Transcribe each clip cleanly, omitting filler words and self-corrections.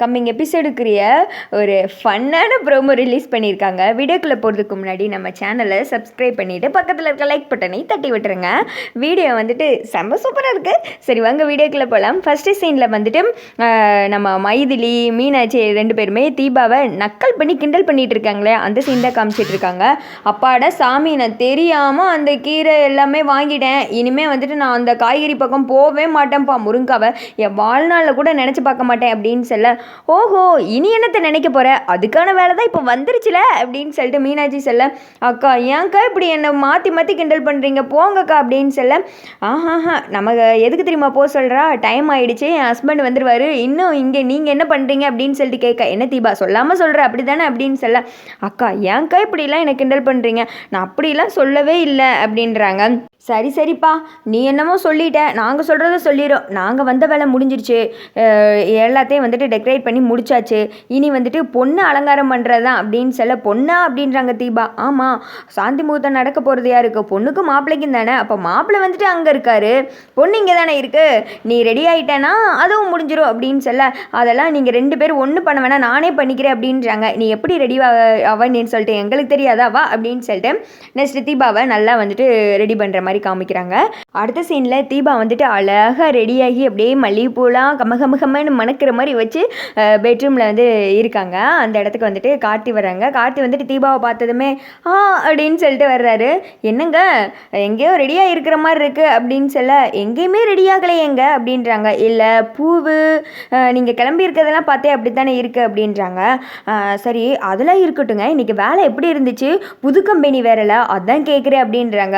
Coming எபிசோடுக்குரிய ஒரு ஃபன்னான promo release பண்ணியிருக்காங்க. வீடியோக்குள்ளே போகிறதுக்கு முன்னாடி நம்ம சேனலை சப்ஸ்கிரைப் பண்ணிவிட்டு பக்கத்தில் இருக்க லைக் பட்டனை தட்டி விட்டுருங்க. வீடியோ வந்துட்டு செம்ம சூப்பராக இருக்குது. சரி வாங்க வீடியோக்குள்ளே போகலாம். ஃபஸ்ட்டு சீனில் வந்துட்டு நம்ம மைதிலி மீனாட்சி 2 பேருமே தீபாவை நக்கல் பண்ணி கிண்டல் பண்ணிகிட்டு இருக்காங்களே, அந்த சீன் தான் காமிச்சிட்டு இருக்காங்க. அப்பாட சாமி, நான் தெரியாமல் அந்த கீரை எல்லாமே வாங்கிட்டேன், இனிமேல் வந்துட்டு நான் அந்த காய்கறி பக்கம் போகவே மாட்டேன்ப்பா, முருங்காவை என் வாழ்நாளில் கூட நினச்சி பார்க்க மாட்டேன் அப்படின்னு சொல்ல, ஓஹோ இனி என்னத்தை நினைக்க போகிற, அதுக்கான வேலை தான் இப்போ வந்துருச்சுல அப்படின்னு சொல்லிட்டு மீனாட்சி சொல்ல, அக்கா ஏன்க்கா இப்படி என்னை மாற்றி மாற்றி கிண்டல் பண்ணுறீங்க, போங்கக்கா அப்படின்னு சொல்ல, ஆஹாஹா நமக்கு எதுக்கு தெரியுமா போக சொல்கிறா, டைம் ஆகிடுச்சு, என் ஹஸ்பண்ட் வந்துடுவார், இன்னும் இங்கே நீங்கள் என்ன பண்ணுறீங்க அப்படின்னு சொல்லிட்டு கேட்க, என்ன தீபா சொல்லாமல் சொல்கிற அப்படி தானே அப்படின்னு சொல்ல, அக்கா ஏன்க்கா இப்படிலாம் என்னை கிண்டல் பண்ணுறீங்க, நான் அப்படிலாம் சொல்லவே இல்லை அப்படின்றாங்க. சரி சரிப்பா, நீ என்னமோ சொல்லிட்ட, நாங்கள் சொல்கிறத சொல்லிடும், நாங்கள் வந்த வேலை முடிஞ்சிருச்சு, எல்லாத்தையும் வந்துட்டு டெக்கரேட் பண்ணி முடிச்சாச்சு, இனி வந்துட்டு பொண்ணு அலங்காரம் பண்ணுறது தான் அப்படின்னு சொல்ல, பொண்ணா அப்படின்றாங்க தீபா. ஆமாம், சாந்தி முகூர்த்தம் நடக்க போகிறது யாருக்கு, பொண்ணுக்கும் மாப்பிள்ளைக்கும் தானே, அப்போ மாப்பிள்ளை வந்துட்டு அங்கே இருக்காரு, பொண்ணு இங்கே தானே இருக்குது, நீ ரெடி ஆகிட்டேன்னா அதுவும் முடிஞ்சிடும் அப்படின்னு சொல்ல, அதெல்லாம் நீங்கள் 2 பேரும் ஒன்றும் பண்ண வேணாம், நானே பண்ணிக்கிறேன் அப்படின்றாங்க. நீ எப்படி ரெடி ஆவன்னு சொல்லிட்டு எங்களுக்கு தெரியாதா வா அப்படின்னு சொல்லிட்டு நெக்ஸ்ட் தீபாவை நல்லா வந்துட்டு ரெடி பண்ணுற மாதிரி காமிக்கிறாங்க. அடுத்த சீனில் தீபா வந்துட்டு அழகாக ரெடியாகி அப்படியே மல்லிகைப்பூலாம் கமகமகமன்னு மணக்கிற மாதிரி வச்சு பெட்ரூமில் வந்து இருக்காங்க. அந்த இடத்துக்கு வந்துட்டு கார்த்தி வர்றாங்க. கார்த்தி வந்துட்டு தீபாவை பார்த்ததுமே அப்படின்னு சொல்லிட்டு வர்றாரு. என்னங்க எங்கேயோ ரெடியாக இருக்கிற மாதிரி இருக்குது அப்படின்னு சொல்ல, எங்கேயுமே ரெடியாகலையேங்க அப்படின்றாங்க. இல்லை பூவு நீங்கள் கிளம்பி இருக்கிறதெல்லாம் பார்த்தே அப்படி தானே இருக்குது அப்படின்றாங்க. சரி அதெல்லாம் இருக்கட்டுங்க, இன்றைக்கி வேலை எப்படி இருந்துச்சு, புது கம்பெனி வேறல அதான் கேட்குறேன் அப்படின்றாங்க.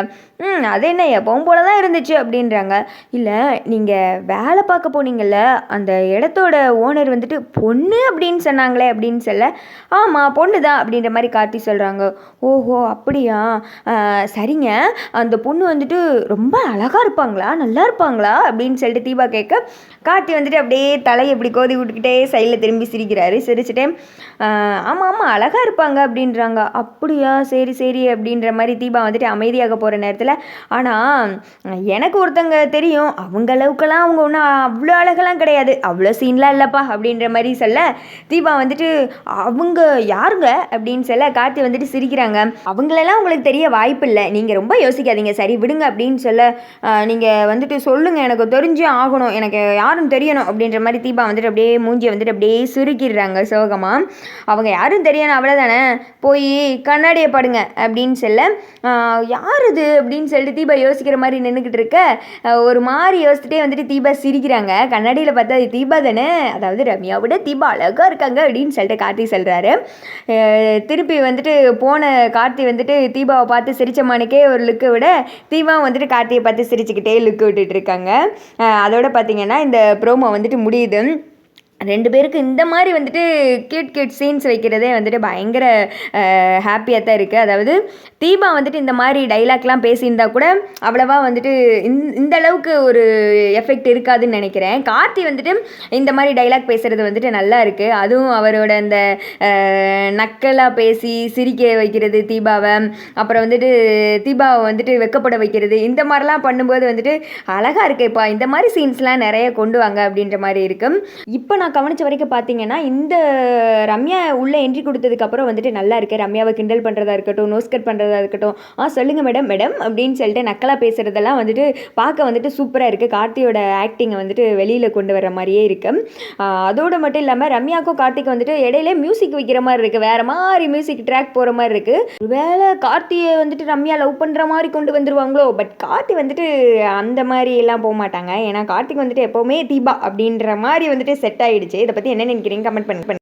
அது என்ன எப்பவும் போல தான் இருந்துச்சு அப்படின்றாங்க. இல்லை நீங்கள் வேலை பார்க்க போனீங்கள்ல, அந்த இடத்தோட ஓனர் வந்துட்டு பொண்ணு அப்படின்னு சொன்னாங்களே அப்படின்னு சொல்ல, ஆமாம் பொண்ணு தான் அப்படின்ற மாதிரி கார்த்தி சொல்கிறாங்க. ஓஹோ அப்படியா, சரிங்க, அந்த பொண்ணு வந்துட்டு ரொம்ப அழகாக இருப்பாங்களா, நல்லா இருப்பாங்களா அப்படின்னு சொல்லிட்டு தீபா கேட்க, கார்த்தி வந்துட்டு அப்படியே தலையை இப்படி கோதி விட்டுக்கிட்டே சைடில் திரும்பி சிரிக்கிறாரு. சிரிச்சுட்டே ஆமாம் ஆமாம் அழகாக இருப்பாங்க அப்படின்றாங்க. அப்படியா சரி சரி அப்படின்ற மாதிரி தீபா வந்துட்டு அமைதியாக போகிற நேரத்தில், ஆனால் எனக்கு ஒருத்தங்க தெரியும், அவங்க அளவுக்கெல்லாம் அவங்க ஒன்றும் அவ்வளோ அழகெல்லாம் கிடையாது, அவ்வளோ சீன்லாம் இல்லைப்பா அப்படின்ற மாதிரி சொல்ல, தீபா வந்துட்டு அவங்க யாருங்க அப்படின்னு சொல்ல, கார்த்தி வந்துட்டு சிரிக்கிறாங்க. அவங்களெல்லாம் உங்களுக்கு தெரிய வாய்ப்பு இல்லை, நீங்கள் ரொம்ப யோசிக்காதீங்க, சரி விடுங்க அப்படின்னு சொல்ல, நீங்கள் வந்துட்டு சொல்லுங்கள், எனக்கு தெரிஞ்சே ஆகணும், எனக்கு யாரும் தெரியணும் அப்படின்ற மாதிரி தீபா வந்துட்டு அப்படியே மூஞ்சியை வந்துட்டு அப்படியே சுருக்கிடுறாங்க சோகமாக. அவங்க யாரும் தெரியணும் அவ்வளோதானே, போய் கண்ணாடியை படுங்க அப்படின்னு சொல்ல, யார் இது அப்படின்னு சொல்லிட்டு தீபா யோசிக்கிற மாதிரி நின்றுக்கிட்டு இருக்க, ஒரு மாதிரி யோசிச்சுட்டே வந்துட்டு தீபா சிரிக்கிறாங்க. கண்ணாடியில் பார்த்தா அது தீபா தானே, அதாவது ரம்யாவோட தீபா அழகாக இருக்காங்க அப்படின்னு சொல்லிட்டு கார்த்தி சொல்கிறாரு. திருப்பி வந்துட்டு போன கார்த்தி வந்துட்டு தீபாவை பார்த்து சிரிச்ச மாணிக்கே ஒரு லுக்கை விட, தீபா வந்துட்டு கார்த்தியை பார்த்து சிரிச்சுக்கிட்டே லுக்கு விட்டுட்டு இருக்காங்க. அதோட பார்த்தீங்கன்னா இந்த ப்ரோமோ வந்துட்டு முடியுது. 2 பேருக்கு இந்த மாதிரி வந்துட்டு கியூட் சீன்ஸ் வைக்கிறதே வந்துட்டு பயங்கர ஹாப்பியாக தான் இருக்குது. அதாவது தீபா வந்துட்டு இந்த மாதிரி டைலாக்லாம் பேசியிருந்தா கூட அவ்வளவா வந்துட்டு இந்த அளவுக்கு ஒரு எஃபெக்ட் இருக்காதுன்னு நினைக்கிறேன். கார்த்தி வந்துட்டு இந்த மாதிரி டைலாக் பேசுகிறது வந்துட்டு நல்லா இருக்குது. அதுவும் அவரோட அந்த நக்கலாக பேசி சிரிக்க வைக்கிறது தீபாவை, அப்புறம் வந்துட்டு தீபாவை வந்துட்டு வெக்கப்பட வைக்கிறது, இந்த மாதிரிலாம் பண்ணும்போது வந்துட்டு அழகாக இருக்குப்பா, இந்த மாதிரி சீன்ஸ்லாம் நிறைய கொண்டு வாங்க அப்படின்ற மாதிரி இருக்குது. இப்போ நான் கவனித்த வரைக்கும் பார்த்தீங்கன்னா, இந்த ரம்யா உள்ளே என்ட்ரி கொடுத்ததுக்கப்புறம் வந்துட்டு நல்லா இருக்குது. ரம்யாவை கிண்டல் பண்ணுறதா இருக்கட்டும், நோஸ்கட் பண்ணுறதா இருக்கட்டும், சொல்லுங்கள் மேடம் மேடம் அப்படின்னு சொல்லிட்டு நக்கலாக பேசுகிறதெல்லாம் வந்துட்டு பார்க்க வந்துட்டு சூப்பராக இருக்குது. கார்த்தியோட ஆக்டிங்கை வந்துட்டு வெளியில் கொண்டு வர மாதிரியே இருக்குது. அதோடு மட்டும் இல்லாமல் ரம்யாவுக்கும் கார்த்திக்கு வந்துட்டு இடையில மியூசிக் வைக்கிற மாதிரி இருக்குது, வேறு மாதிரி மியூசிக் ட்ராக் போகிற மாதிரி இருக்குது. ஒருவேளை கார்த்தியை வந்துட்டு ரம்யா லவ் பண்ணுற மாதிரி கொண்டு வந்துருவாங்களோ, பட் கார்த்தி வந்துட்டு அந்த மாதிரி எல்லாம் போக மாட்டாங்க. ஏன்னா கார்த்திக் வந்துட்டு எப்போவுமே தீபா அப்படின்ற மாதிரி வந்துட்டு செட் ஆகிடுச்சு. இதை பற்றி என்ன நினைக்கிறீங்க கமெண்ட் பண்ணி